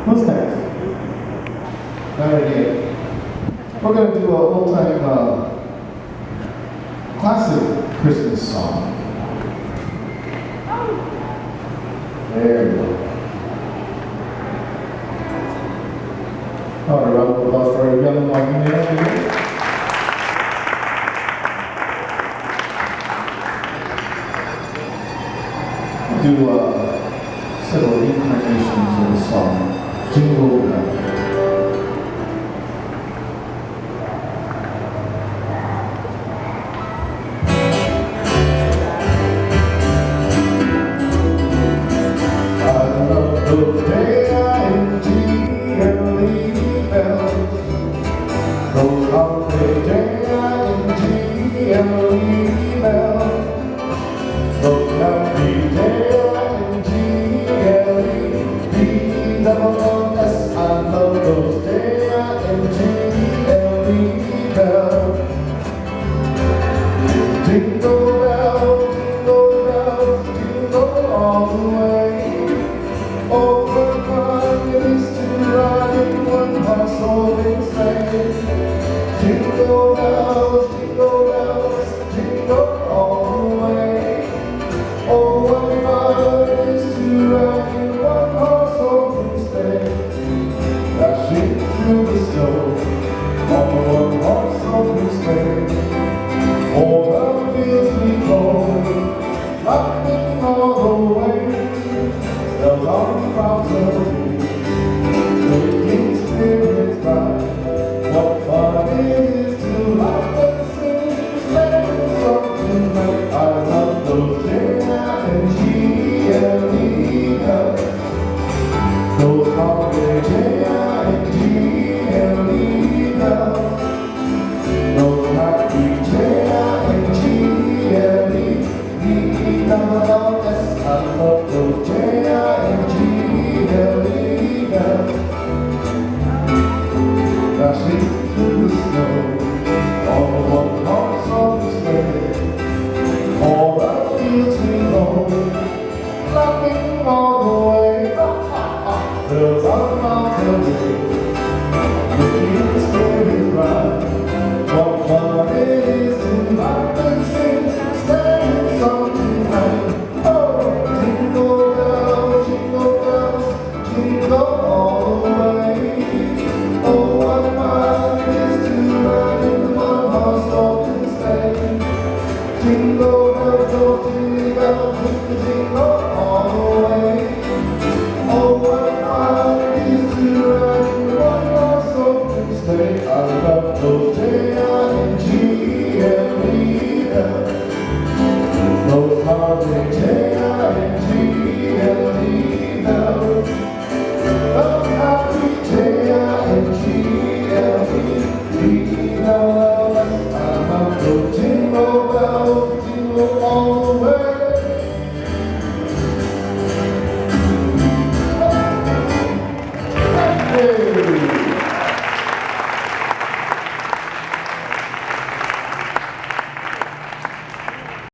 What's next? Alright, yeah. We're going to do an old-time classic Christmas song. There we go. All right, round of applause for a young Martin there. Do several incarnations of the song, Jingle Bell. The J-I-N-G-L-E bells, those holiday J-I-N-G-L-E bells, those happy J-I-N-G-L-E-B-double-S, I love those J-I-N-G-L-E bells. Jingle bells, jingle bells, jingle all the way. Oh, what fun it is to ride in one horse open sleigh. Jingle bells, jingle all the way. Oh, what fun it is to ride in one horse open sleigh. Dashing through the snow on the one horse open sleigh. O'er the fields we go, laughing all the way. Bells on the clouds of the making spirits bright. What fun it is to laugh and sing, sleigh song tonight. I love those J-I-N-G-L-E bells, those holiday J-I-N-G-L-E bells, those happy J-I-N-G-L-E-B-double-S. I love those J-I-N-G-L-E bells, dashing through the snow on the one horse open sleigh. All the fields we go, laughing all the way. Bells on the